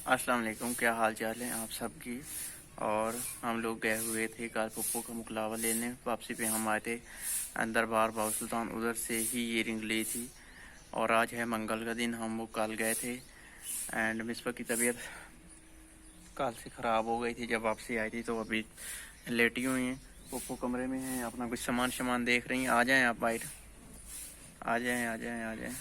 अस्सलाम वालेकुम, क्या हाल चाल है आप सबकी। और हम लोग गए हुए थे कल पप्पू का मुकलावा लेने। वापसी पे हम आए थे अंदर बार बाबा सुल्तान, उधर से ही ये रिंग ली थी। और आज है मंगल का दिन, हम वो कल गए थे। एंड मिसबा की तबीयत कल से ख़राब हो गई थी जब वापसी आई थी, तो अभी लेटी हुई हैं। पप्पू कमरे में हैं, अपना कुछ सामान देख रही हैं। आ जाएँ आप बाहर, आ जाएँ आ जाएँ आ जाएँ।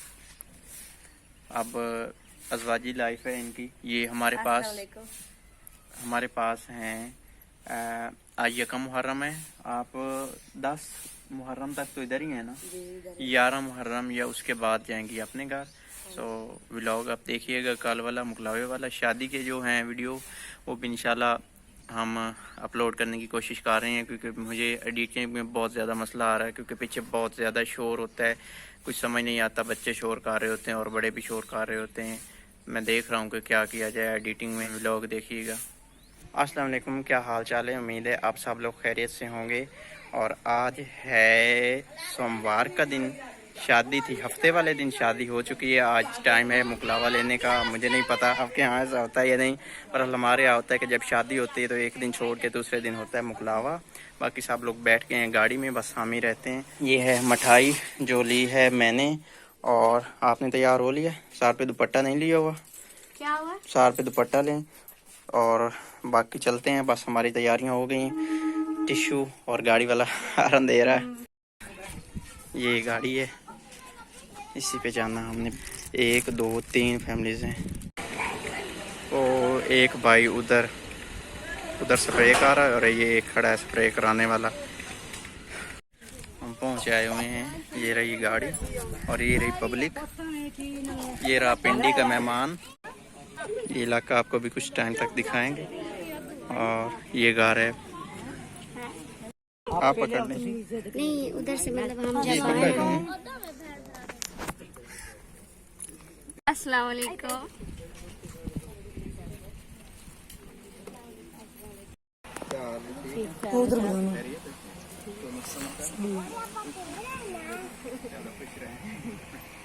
अब अजवाजी लाइफ है इनकी। ये हमारे पास हैं। आज यकम मुहर्रम है। आप 10 मुहर्रम तक तो इधर ही है ना, 11 मुहर्रम या उसके बाद जाएंगी अपने घर। सो व्लॉग आप देखिएगा, कल वाला मुकलावे वाला शादी के जो हैं वीडियो, वो भी इंशाल्लाह हम अपलोड करने की कोशिश कर रहे हैं, क्योंकि मुझे एडिटिंग में बहुत ज़्यादा मसला आ रहा है, क्योंकि पीछे बहुत ज़्यादा शोर होता है, कुछ समझ नहीं आता। बच्चे शोर कर रहे होते हैं और बड़े भी शोर कर रहे होते हैं। मैं देख रहा हूँ कि क्या किया जाए एडिटिंग में। व्लॉग देखिएगा। अस्सलाम वालेकुम, क्या हाल चाल है। उम्मीद है आप सब लोग खैरियत से होंगे। और आज है सोमवार का दिन, शादी थी, हफ्ते वाले दिन शादी हो चुकी है। आज टाइम है मुकलावा लेने का। मुझे नहीं पता आपके यहाँ ऐसा होता है या नहीं, पर हमारे यहाँ होता है कि जब शादी होती है तो एक दिन छोड़ के दूसरे दिन होता है मुकलावा। बाकी सब लोग बैठ के हैं गाड़ी में, बस हम ही रहते हैं। ये है मिठाई जो ली है मैंने। और आपने तैयार हो लिया? सर पे दुपट्टा नहीं लिया हुआ? क्या हुआ? सर पे दुपट्टा लें और बाकी चलते हैं। बस हमारी तैयारियां हो गई हैं। टिश्यू और गाड़ी वाला हॉर्न दे रहा है। ये गाड़ी है, इसी पे जाना हमने। 1 2 3 फैमिलीज हैं। तो एक भाई उधर स्प्रे कर रहा है और ये एक खड़ा है स्प्रे कराने वाला। हम पहुंच आए हुए हैं। ये रही गाड़ी और ये रही पब्लिक। ये रहा पिंडी का मेहमान। ये इलाका आपको भी कुछ टाइम तक दिखाएंगे। और ये घर है, आप पकड़ लें। नहीं, उधर से मतलब हम जा पकड़ लें। अस्सलाम वालेकुम।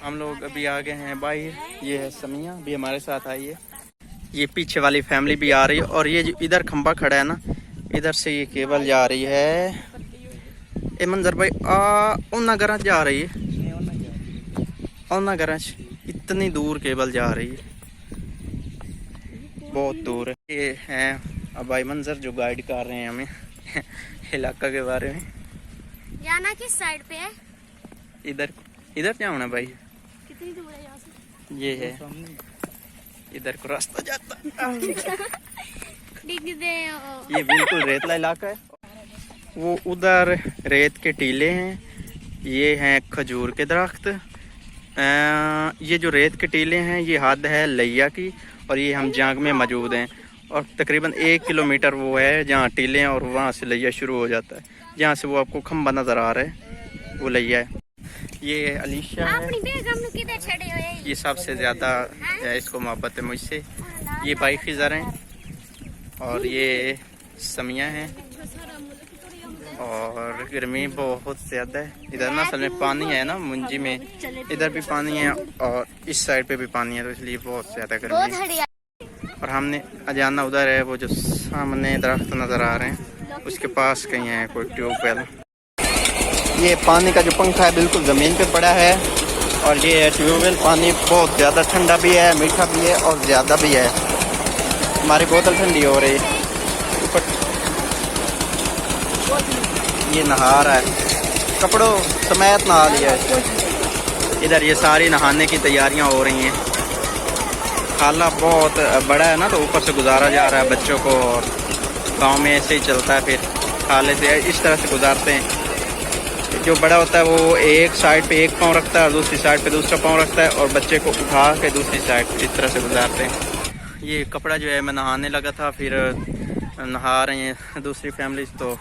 हम लोग अभी आ गए हैं बाहर। ये है समिया भी हमारे साथ आई है। ये पीछे वाली फैमिली भी आ रही है। और ये जो इधर खंबा खड़ा है ना, इधर से ये केबल जा रही है। ए मंजर भाई उन्ना गराज जा रही है, उन्ना गराज इतनी दूर केबल जा रही है, बहुत दूर है। ये हैं अब भाई मंजर जो गाइड कर रहे हैं हमें इलाका के बारे में। जाना किस साइड पे है? इधर जाना भाई। कितनी दूर है यहाँ से? ये है, इधर को रास्ता जाता दिख दे। ये बिल्कुल रेतला इलाका है। वो उधर रेत के टीले हैं, ये हैं खजूर के दरख्त। ये जो रेत के टीले हैं ये हद है लैया की, और ये हम जांग में मौजूद हैं। और तकरीबन 1 किलोमीटर वो है जहाँ टीले हैं, और वहाँ से लैया शुरू हो जाता है। जहाँ से वो आपको खंबा नज़र आ रहा है वो लैया है। ये अलीशा है, ये सबसे ज़्यादा इसको मोहब्बत है मुझसे। ये भाई खिज़र हैं और ये समिया हैं। और गर्मी बहुत ज़्यादा है इधर ना, असल में पानी है ना मुंजी में, इधर भी पानी है और इस साइड पे भी पानी है, तो इसलिए बहुत ज़्यादा गर्मी है। और हमने जाना उधर है, वो जो सामने दरख्त नज़र आ रहे हैं उसके पास कहीं है कोई ट्यूबवेल। ये पानी का जो पंखा है बिल्कुल ज़मीन पे पड़ा है। और ये है ट्यूबवेल। पानी बहुत ज़्यादा ठंडा भी है, मीठा भी है और ज़्यादा भी है। हमारी बोतल ठंडी हो रही है। ये नहा रहा है, कपड़ों समेत नहा लिया है। इधर ये सारी नहाने की तैयारियां हो रही हैं। खाला बहुत बड़ा है ना, तो ऊपर से गुजारा जा रहा है बच्चों को। और गांव में ऐसे ही चलता है, फिर खाले से इस तरह से गुजारते हैं। जो बड़ा होता है वो एक साइड पे एक पाँव रखता है और दूसरी साइड पे दूसरा पाँव रखता है, और बच्चे को उठा के दूसरी साइड इस तरह से गुजारते हैं। ये कपड़ा जो है मैं नहाने लगा था, फिर नहा रही हैं दूसरी फैमिलीज, तो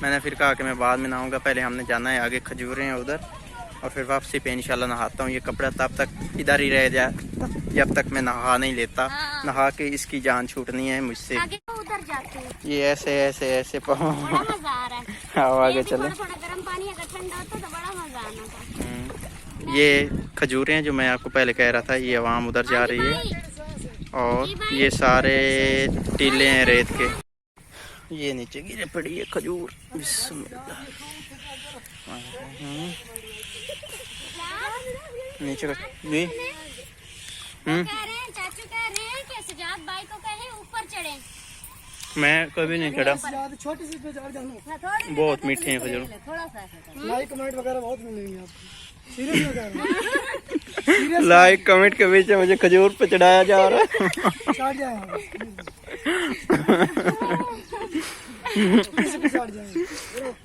मैंने फिर कहा कि मैं बाद में नहाऊंगा, पहले हमने जाना है आगे खजूरें हैं उधर, और फिर वापसी पे इंशाल्लाह नहाता हूँ। ये कपड़ा तब तक इधर ही रह जाए जब तक मैं नहा नहीं लेता। नहा के इसकी जान छूटनी है मुझसे। आगे तो उधर जाते हैं। ये ऐसे ऐसे ऐसे बड़ा मजा आ रहा है। आओ आगे चले। थोड़ा गर्म पानी अगर ठंडा होता तो बड़ा मजा आना था। ये खजूरें जो मैं आपको पहले कह रहा था, ये आवाम उधर जा रही है और ये सारे टीले हैं रेत के। ये नीचे गिरे पड़ी है खजूर। बिस्मिल्लाह। नीचे का जी। कह रहे हैं, चाचू कह रहे हैं कि सजाद भाई को कहे ऊपर चढ़े। मैं कभी नहीं चढ़ा। छोटी सी पे चढ़ जाना। बहुत मीठे हैं खजूर। लाइक कमेंट वगैरह बहुत मिलेंगे आपको। सीरियस वगैरह लाइक कमेंट के बीच में मुझे खजूर पे चढ़ाया जा रहा है। चढ़ जाएगा।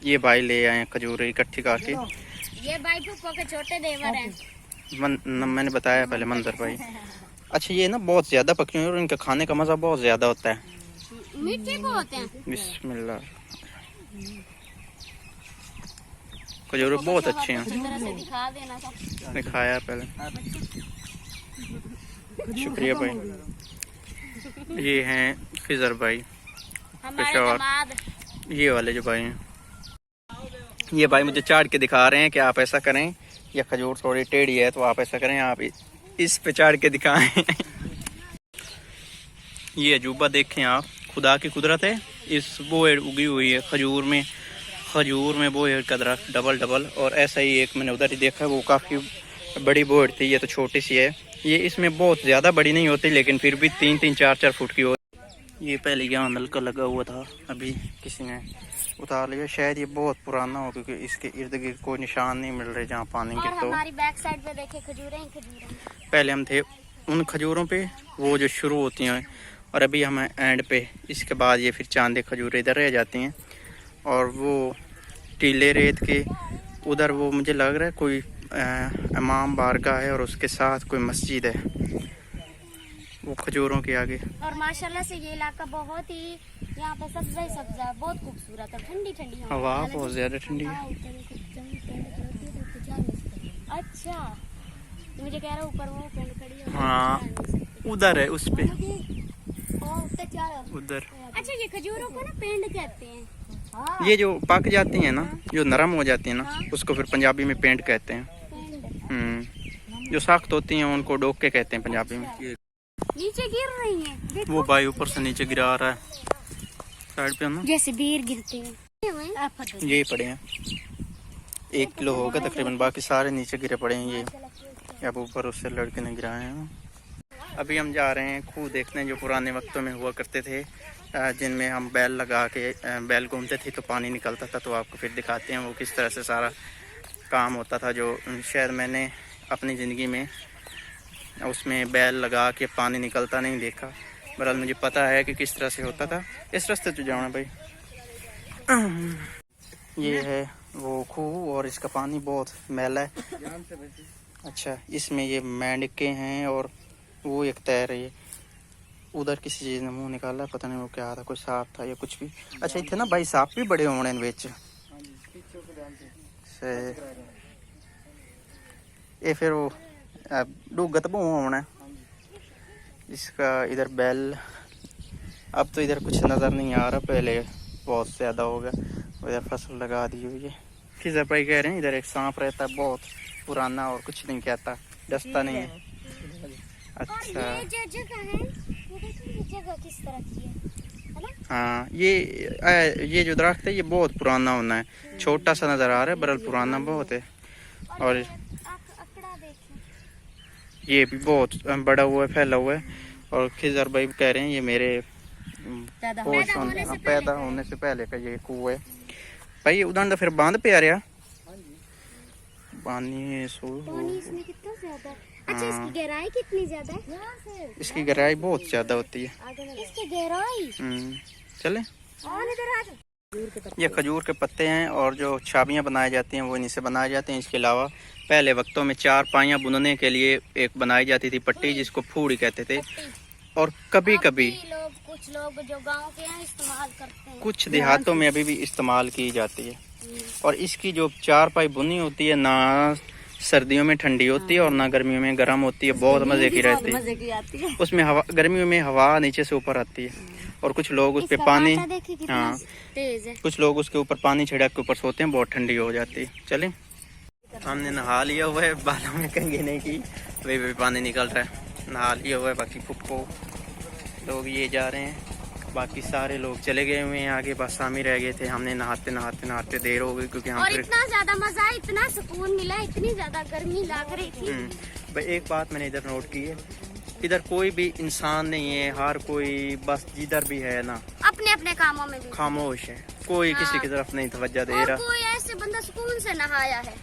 ये भाई ले आए खजूर इकट्ठी करके। ये भाई फूफो के छोटे देवर हैं। मैंने बताया पहले मंदिर भाई। अच्छा ये ना बहुत ज्यादा पकी हुई और इनका खाने का मजा बहुत ज्यादा होता है। मीठे बहुत हैं। बिस्मिल्लाह। खजूर बहुत अच्छे हैं। अच्छी तरह से दिखा देना सब। दिखाया पहले। शुक्रिया भाई। ये हैं खिजर भाई हमारे पेशेवर। दामाद। ये वाले जो भाई हैं, ये भाई मुझे चाट के दिखा रहे हैं कि आप ऐसा करें, या खजूर थोड़ी टेढ़ी है तो आप ऐसा करें, आप इस पे चाट के दिखाएं। ये अजूबा देखें आप, खुदा की कुदरत है। इस बोएड उगी हुई है खजूर में बोएड का दरख्त डबल। और ऐसा ही एक मैंने उधर ही देखा, वो काफ़ी बड़ी बोएड थी, ये तो छोटी सी है। ये इसमें बहुत ज़्यादा बड़ी नहीं होती, लेकिन फिर भी 3-3, 4-4 फुट की होती। ये पहले यहाँ नलका लगा हुआ था, अभी किसी ने उतार लिया। शायद ये बहुत पुराना हो, क्योंकि इसके इर्द गिर्द कोई निशान नहीं मिल रहे जहाँ पानी और गिरता हो। हमारी बैक साइड पे देखे खजूरें ही खजूरें। पहले हम थे उन खजूरों पे, वो जो शुरू होती हैं, और अभी हम एंड पे। इसके बाद ये फिर चांदे खजूरें इधर रह जाती हैं। और वो टीले रेत के उधर वो मुझे लग रहा है कोई इमाम बारगाह है, और उसके साथ कोई मस्जिद है वो खजूरों के आगे। और माशाल्लाह से ये इलाका बहुत ही, यहाँ पे सब्जा ही सब्जा, बहुत खूबसूरत है। ठंडी ठंडी हवा बहुत ज़्यादा ठंडी है। अच्छा तो मुझे कह रहा ऊपर वो पेड़ खड़ी है। हाँ उधर है, उस पे उधर। अच्छा ये खजूरों को ना पेंड कहते हैं। ये जो पक जाती हैं ना, जो नरम हो जाती है ना, उसको फिर पंजाबी में पेंट कहते हैं। पेंड। जो सख्त होती हैं उनको डोके कहते हैं पंजाबी में। नीचे गिर रही हैं, देखो। वो भाई ऊपर से नीचे गिरा रहा है साइड पे ना, जैसे बेर गिरते हैं। ये पड़े हैं 1 किलो होगा तकरीबन, बाकी सारे नीचे गिरे पड़े हैं। ये अब ऊपर उससे लड़के ने गिराए हैं। अभी हम जा रहे हैं खूह देखने, जो पुराने वक्तों में हुआ करते थे, जिनमें हम बैल लगा के बैल घूमते थे तो पानी निकलता था। तो आपको फिर दिखाते हैं वो किस तरह से सारा काम होता था, जो शायद मैंने अपनी ज़िंदगी में उसमें बैल लगा के पानी निकलता नहीं देखा। बहरहाल मुझे पता है कि किस तरह से होता था। इस रास्ते तो जाना भाई। ये है वो खूह, और इसका पानी बहुत मैला है। अच्छा इसमें ये मेंढके हैं, और वो एक तैर है। उधर किसी चीज़ ने मुंह निकाला, पता नहीं वो क्या था, कोई सांप था या कुछ भी। अच्छा इतने ना भाई सांप भी बड़े होने बेच से ये फिर वो डूगत भू होना इसका। इधर बैल अब तो इधर कुछ नज़र नहीं आ रहा, पहले बहुत ज़्यादा हो गया। इधर फसल लगा दी हुई है। खिजर भाई कह रहे हैं इधर एक सांप रहता है, बहुत पुराना, और कुछ नहीं कहता, डसता नहीं है। अच्छा ये जो जगह है, ये जगह किस तरह की है ना? हाँ ये जो दरख्त है ये बहुत पुराना होना है। छोटा सा नज़र आ रहा है, बरल पुराना बहुत है। और अकड़ा देखिए, ये भी बहुत बड़ा हुआ है, फैला हुआ है। और खिजर भाई कह रहे हैं ये मेरे पैदा होने से पहले का ये कुआं है भाई। उधर फिर बांध पे आ रहा पानी पानी इसमें कितना ज्यादा है। अच्छा इसकी गहराई कितनी ज्यादा है? इसकी गहराई बहुत ज्यादा होती है। इसकी गहराई चले। और इधर आ जाओ। ये खजूर के पत्ते हैं, और जो चाबियां बनाई जाती हैं वो इन्हीं से बनाई जाती हैं। इसके अलावा पहले वक्तों में 4 पाइयां बुनने के लिए एक बनाई जाती थी पट्टी, जिसको फूड़ी कहते थे। और कभी कभी कुछ लोग जो गांव के हैं इस्तेमाल करते हैं, कुछ देहातों में अभी भी इस्तेमाल की जाती है। और इसकी जो 4 पाई बुनी होती है, ना सर्दियों में ठंडी होती है और ना गर्मियों में गर्म होती है, बहुत मजे की रहती है। उसमें हवा, गर्मियों में हवा नीचे से ऊपर आती है, और कुछ लोग उस पे पानी, हाँ तेज है। कुछ लोग उसके ऊपर पानी छिड़क के ऊपर सोते हैं, बहुत ठंडी हो जाती है। चले। हमने नहा लिया हुआ है, बालों में कंघी नहीं की, वे भी पानी निकल रहा है। नहा लिया हुआ है, बाकी फुप्पो लोग ये जा रहे हैं, बाकी सारे लोग चले गए हुए हैं आगे, बस हम ही रह गए थे। हमने नहाते नहाते नहाते देर हो गई क्योंकि हम और फिर इतना ज्यादा मजा, इतना सुकून मिला, इतनी ज्यादा गर्मी लग रही थी। भाई एक बात मैंने इधर नोट की है, इधर कोई भी इंसान नहीं है, हर कोई बस जिधर भी है ना अपने अपने कामों में भी खामोश है, कोई किसी की तरफ नहीं तवज्जो दे और रहा। कोई ऐसे बंदा सुकून से नहाया है।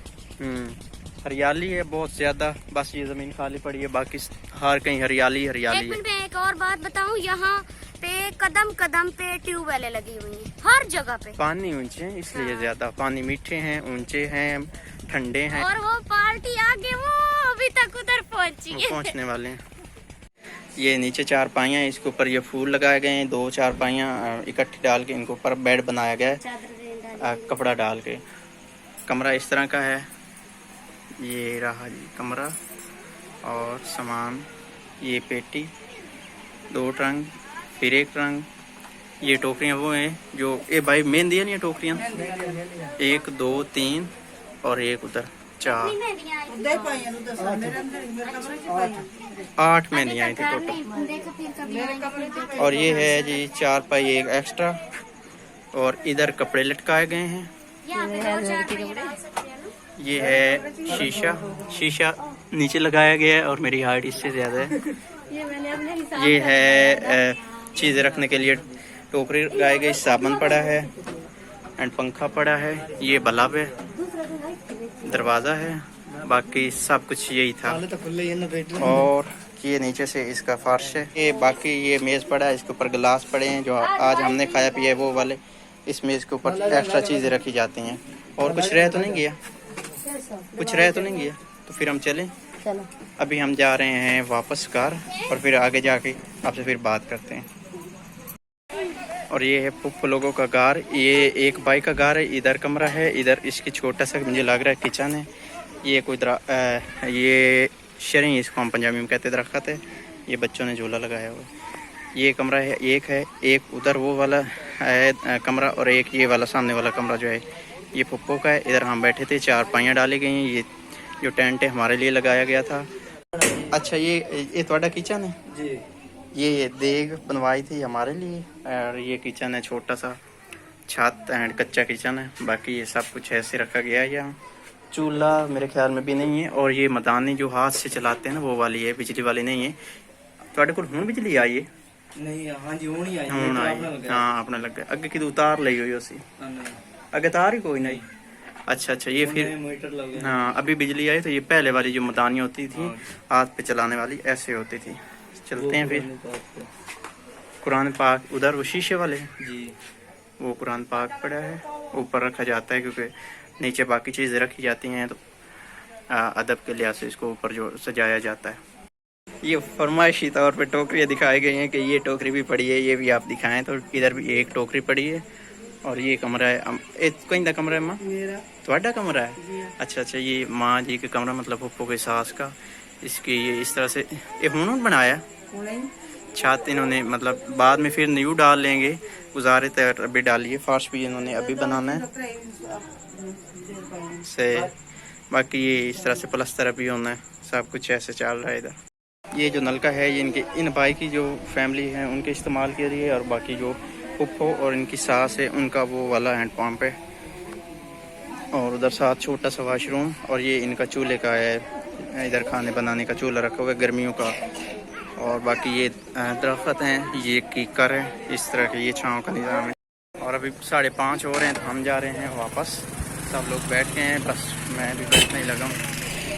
हरियाली है बहुत ज्यादा, बस ये जमीन खाली पड़ी है, बाकी हर कहीं हरियाली एक हरियाली है। मिनट में एक और बात बताऊं, यहाँ पे कदम कदम पे ट्यूबवेलें लगी हुई हैं हर जगह पे। पानी ऊंचे हैं इसलिए ज्यादा, पानी मीठे हैं, ऊंचे हैं, ठंडे हैं। और वो पार्टी आगे वो अभी तक उधर पहुंची वो है। पहुंचने वाले हैं। ये नीचे चारपाइयाँ, इसके ऊपर ये फूल लगाए गए हैं, 2 चारपाइयाँ इकट्ठी डाल के इनके ऊपर बेड बनाया गया है कपड़ा डाल के। कमरा इस तरह का है, ये रहा जी कमरा, और सामान ये पेटी, 2 ट्रंक, फिर 1 ट्रंक। ये टोकरियाँ वो हैं जो ये भाई मेन दिया नहीं है टोकरियाँ, 1 2 3 और एक उधर 4 8 में नहीं आई थी टोटल। और ये है जी 4 पाई एक एक्स्ट्रा, और इधर कपड़े लटकाए गए हैं। ये है शीशा नीचे लगाया गया है और मेरी हाइट इससे ज्यादा है। ये है चीजें रखने के लिए टोकरी लगाई गई, साबुन पड़ा है एंड पंखा पड़ा है, ये बल्ब है, दरवाजा है, बाकी सब कुछ यही था। और ये नीचे से इसका फर्श है, ये बाकी ये मेज पड़ा है, इसके ऊपर गिलास पड़े हैं जो आज हमने खाया पिया है वो वाले। इस मेज के ऊपर एक्स्ट्रा चीजें रखी जाती हैं। और कुछ रह तो नहीं गया, कुछ रह तो नहीं गया, तो फिर हम चलें। अभी हम जा रहे हैं वापस घर, और फिर आगे जाके आपसे फिर बात करते हैं। और ये है पुप्पो लोगों का घर, ये एक भाई का घर है, इधर कमरा है, इधर इसकी छोटा सा मुझे लग रहा है किचन है। ये कोई ये शरी इसको हम पंजाबी में कहते दरख्त है, ये बच्चों ने झूला लगाया हुआ है। ये कमरा है, एक उधर वो वाला है कमरा, और एक ये वाला सामने वाला कमरा जो है ये पुप्पो का है। इधर हम बैठे थे, चारपाइयाँ डाली गई हैं, ये जो टेंट है हमारे लिए लगाया गया था। अच्छा ये थोड़ा किचन है जी, ये देग बनवाई थी हमारे लिए, और ये किचन है छोटा सा, छत एंड कच्चा किचन है, बाकी ये सब कुछ ऐसे रखा गया है। यहाँ चूल्हा मेरे ख्याल में भी नहीं है, और ये मदानी जो हाथ से चलाते हैं ना वो वाली है, बिजली वाली नहीं है। थोड़े को हुण बिजली आई है नहीं? हाँ जी हुण आई, हाँ अपने लग गया, अगे कि उतार ली हुई उसी अगे तार ही कोई नहीं। अच्छा ये फिर मीटर लगे। हाँ अभी बिजली आई, तो ये पहले वाली जो मदानी होती थी हाथ पे चलाने वाली ऐसे होती थी। चलते हैं फिर। कुरान पाक उधर वो शीशे वाले जी, वो कुरान पाक पड़ा है, ऊपर रखा जाता है क्योंकि नीचे बाकी चीज़ें रखी जाती हैं, तो अदब के लिहाज से इसको ऊपर जो सजाया जाता है। ये फरमाइशी तौर पे टोकरियाँ दिखाई गई हैं कि ये टोकरी भी पड़ी है, ये भी आप दिखाएं। तो इधर भी एक टोकरी पड़ी है, और ये कमरा है, कहीं का कमरा है माँ? थोड़ा कमरा है? अच्छा ये माँ जी का कमरा, मतलब पप्पो की सास का। इसकी ये इस तरह से ये हुन बनाया छत इन्होंने, मतलब बाद में फिर न्यू डाल लेंगे, गुजारे तक अभी डालिए। फर्श भी इन्होंने अभी बनाना है से, बाकी ये इस तरह से प्लस्तर अभी होना है, सब कुछ ऐसे चल रहा है इधर। ये जो नलका है ये इनके इन भाई की जो फैमिली है उनके इस्तेमाल के लिए, और बाकी जो पुप्पो और इनकी सास है उनका वो वाला हैंड पंप है। और उधर साथ छोटा सा वाशरूम, और ये इनका चूल्हे का है, इधर खाने बनाने का चूल्हा रखा हुआ है गर्मियों का। और बाकी ये दरख्त हैं, ये कीकर है, इस तरह के ये छाँव का निज़ाम है। और अभी 5:30 हो रहे हैं, तो हम जा रहे हैं वापस। सब लोग बैठ गए हैं, बस मैं भी बैठने लगा हूँ,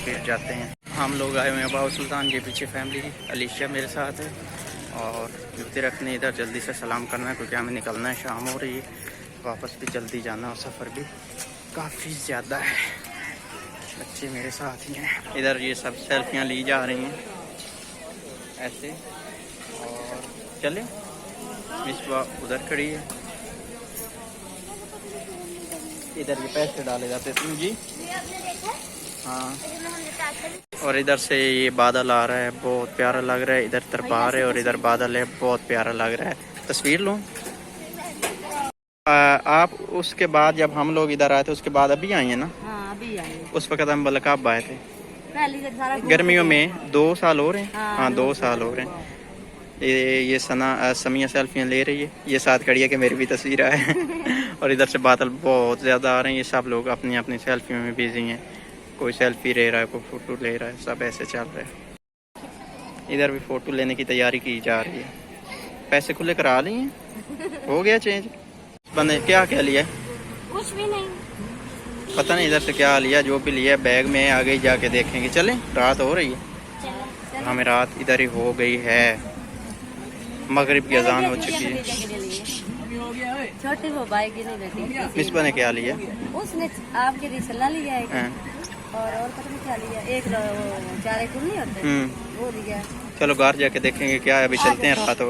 फिर जाते हैं। हम लोग आए हुए हैं बाबा सुल्तान, ये पीछे फैमिली अलीशा मेरे साथ है, और जूते रखने इधर जल्दी से सलाम करना है क्योंकि हमें निकलना है, शाम हो रही है, वापस भी जल्दी जाना, और सफ़र भी काफ़ी ज़्यादा है। बच्चे मेरे साथ ही हैं। इधर ये सब सेल्फियाँ ली जा रही हैं ऐसे, और चले मिसबा उधर खड़ी है, इधर ये पैसे डाले जाते थे जी। हाँ, और इधर से ये बादल आ रहा है, बहुत प्यारा लग रहा है। इधर दरबार है और इधर बादल है, बहुत प्यारा लग रहा है। तस्वीर लूँ आप? उसके बाद जब हम लोग इधर आए थे उसके बाद अभी आई है ना? हाँ अभी आई। उस वक्त हम बलकाब आए थे पहले से सारा गर्मियों में, 2 साल हो रहे हैं। हाँ 2 साल हो रहे हैं। ये समिया सेल्फियाँ ले रही है, ये साथ खड़ी है कि मेरी भी तस्वीर आए और इधर से बादल बहुत ज़्यादा आ रहे हैं। ये सब लोग अपनी अपनी सेल्फियों में बिजी हैं, कोई सेल्फी ले रहा है, कोई फ़ोटो ले रहा है, सब ऐसे चल रहा है। इधर भी फ़ोटो लेने की तैयारी की जा रही है। पैसे खुले करा लिए हैं, हो गया चेंज। बंदे क्या क्या लिया है? कुछ भी नहीं। पता नहीं इधर से क्या लिया, जो भी लिया बैग में आगे ही जाके देखेंगे। चलें, रात हो रही है, चलो हमें रात इधर ही हो गई है, मगरिब की अजान हो चुकी है। छोटी वो बाइक ही नहीं बैठी। मिसबा ने क्या लिया? उसने आपके लिए सल्ला लिया है हाँ, और पता नहीं क्या लिया, एक वो चारे कुल नहीं होते हम्म, वो लिया। चलो घर जाके देखेंगे क्या है। अभी चलते हैं, रात हो रही है।